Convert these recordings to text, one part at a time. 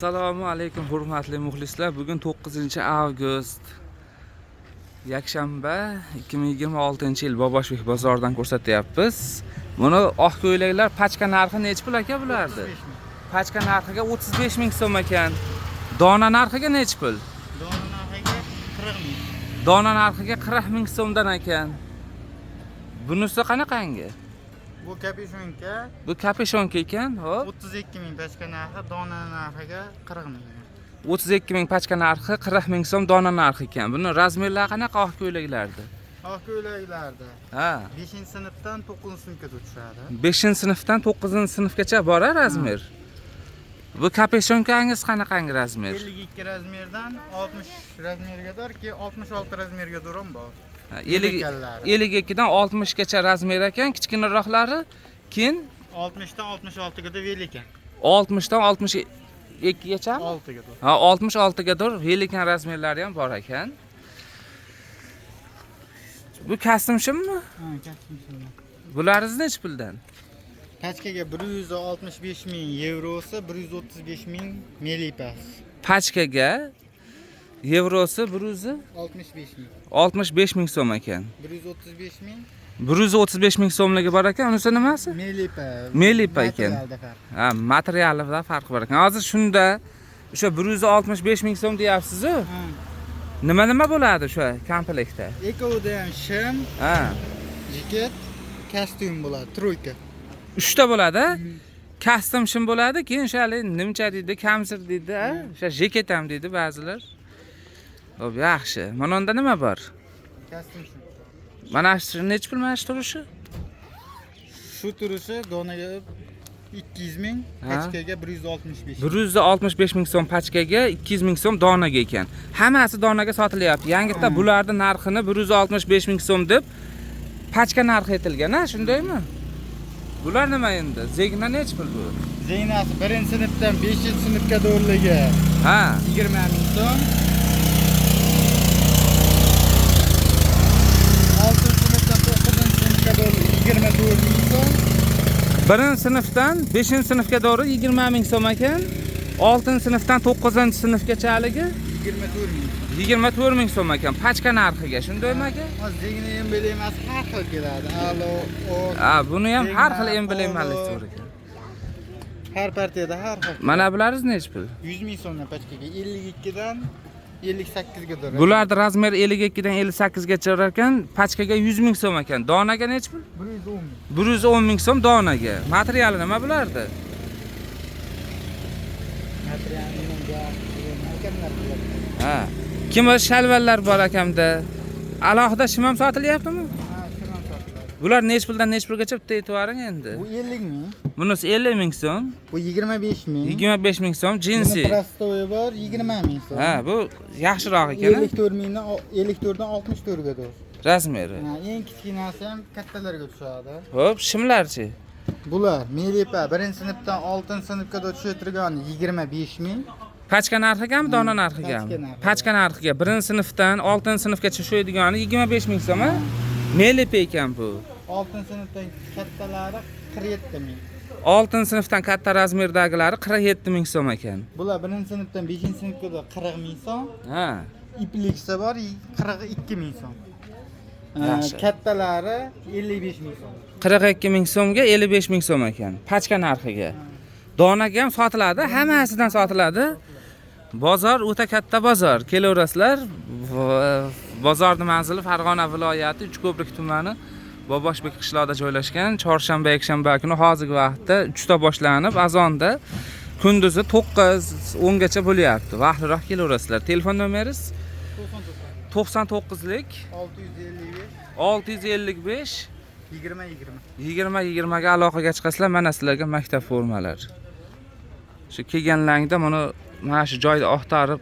Assalomu alaykum hurmatli muxlislar. Bugun 9-avgust yakshanba 2026-yil Boboshbek bozoridan ko'rsatyapmiz. Buni oq ko'ylaklar pachka narxi necha pul aka bulardi? Pachka narxiga 35 ming so'm ekan. Dona narxiga necha pul? Dona narxiga 40 ming. Dona narxiga 40 ming so'mdan ekan. Bunisi qanaqangi? Bu kapishonka. Bu kapishonka ekan, hop. 32 ming pachka narxi, dona narxiga 40 ming. 32 ming pachka narxi, 40 ming so'm dona narxi ekan. Buni razmerlari qanaqa oq ko'ylaklarda? Oq ko'ylaklarda. Ha. 5-sinfdan 9-sinfgacha tushadi. 5-sinfdan 9-sinfgacha bor razmer. Bu kapeshonkangiz qanaqangi razmer? 52 razmerdan 60 razmergadir, ki 66 razmerga ham bor. 52 dan 60 gacha razmer ekan, kichkinaroqlari keyin 60 dan 66 ga velikan. 60 dan 62 gacha? 6 ga. Ha, 66 gadir velikan razmerlari ham bor ekan. Bu kostyumshimi? Ha, kostyum. Bularingiz necha puldan? Pachkaga 165 ming yevrosi, 135 ming melipasi. Pachkaga yevrosi 65 ming. 65 ming so'm ekan. 135 ming. 135 ming so'mligi bor ekan. Unisi nimasi? Melipa. Melipa ekan. Ha, materialida farqi bor ekan. Hozir shunda o'sha 165 ming so'm deyapsiz-ku. Nima bo'ladi o'sha komplektda? Ekovda ham shim, Ha, jaket, kostyum bo'ladi, troyka. 3 ta bo'ladi. Kostyum shim bo'ladi, keyin o'shali nimcha deydi, kamzir deydi, o'sha jaket ham deydi ba'zilar. Xo'p, yaxshi. Mana unda nima bor? Kostyum shim. Mana shu necha pul mana shu turishi? Shu turishi donaga 200 ming, pachkaga 165 ming. 165 ming so'm pachkaga, 200 ming so'm donaga ekan. Hammasi donaga sotilyapti. Yangitda bularning narxini 165 ming so'm deb pachka narxi aytilgan, ha, shundaymi? Bular nima endi? Zegna necha pul bu? Zeynasi 1-sinfdan 5-sinfga do'rligi. Ha, 20 ming so'm. 6-sinfdan 9-sinfga do'rligi 24 ming so'm. 1-sinfdan 5-sinfga doğru 20 ming so'm ekan. 6-sinfdan 9-sinfgachaligi 24 ming. 24 ming so'm ekan. Pachka narxiga, shundaymi aka? Hozir zegna emblemas har xil keladi. Alo, o. Ha, buni ham har xil emblemalik bor ekan. Har partiyada har xil. Mana bularimiz necha pul? 100 ming so'mdan pachkaga 52 dan 58 ga do'radi. Bularning razmer 52 dan 58 gacha ekan, pachkaga 100 ming so'm ekan. Donaga necha pul? 110 ming. 110 ming so'm donaga. Materiali nima bulardi? Ha. Kim shalvallar bor ekamda. Alohida shim ham sotilyaptimi? Ha, shundan sotiladi. Bular necha puldan necha pulgacha bitta aytvaring endi. Bu 50 ming. Bunisi 50 ming so'm, Bu 25 ming. 25 ming so'm jinsi. Buni prostoyi bor 20 ming so'm. Ha, bu yaxshiroq ekan. 54 mingdan 54 dan 64 ga do'r. Razmeri. Ha, eng kichkinasi ham kattalarga tushadi. Xo'p, shimlarchi? Bular Melipa 1-sinfdan 6-sinfga tushirtirgani 25 ming. Pachka narxigami, dona narxigami? Pachka narxiga 1-sinfdan 6-sinfgacha tushadigan 25 ming so'm, ha? Melipa ekan bu. 6-sinfdan kattalari 47 ming. 6-sinfdan katta razmerdagilari 47 ming so'm ekan. Bular 1-sinfdan 5-sinfga 40 ming so'm. Ha. İpliksi var 42 ming so'm. Yaxshi. Kattalari 55 ming so'm. 42 ming so'mga 55 ming so'm ekan. Pachka narxiga. Donaga ham sotiladi, hammasidan sotiladi. Bozor o'ta katta bozor. Kelaverasizlar. Bozorning manzili Farg'ona viloyati Uchko'prik tumani Boboshbek qishlog'ida joylashgan. Chorshanba, yakshanba kuni hozirgi vaqtda 3 ta boshlanib, azonda kunduzi 9-10 gacha bo'lyapti. Vaqtliroq kelaverasizlar. Telefon nomeringiz 99lik 655 20 ga aloqaga chiqasizlar. Mana sizlarga maktab formalari. Shu kelganlaringda mana shu joyda oqtarib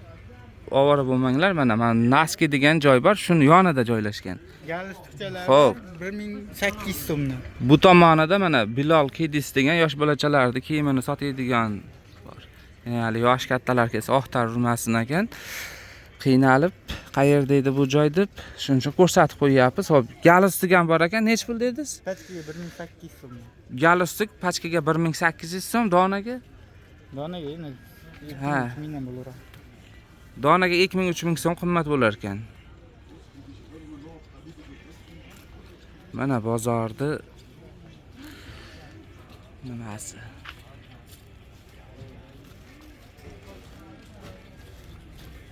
ovora bo'lmanglar. Mana Naski degan joy bor, shuni yonida joylashgan. Galstukchalar Xo'p. 1800 so'mdan. Bu tomonida mana Bilol Kidis degan yosh bolachalarning kiyimini sotadigan bor. Ya'ni yosh kattalar kelsa oqtarib urmasin ekan. Qiynalib, qayerda edi bu joy deb shuncha ko'rsatib qo'yapmiz. Xo'p, galstuk ham bor ekan. Nech pul dedingiz? Pachkaga 1800 so'm. Galstuk pachkaga 1800 so'm, donaga Donaga Ha. 3 mingdan bo'laveradi. Donaga 2000-3000 so'm qimmat bo'lar ekan. Mana bozorda nimasi?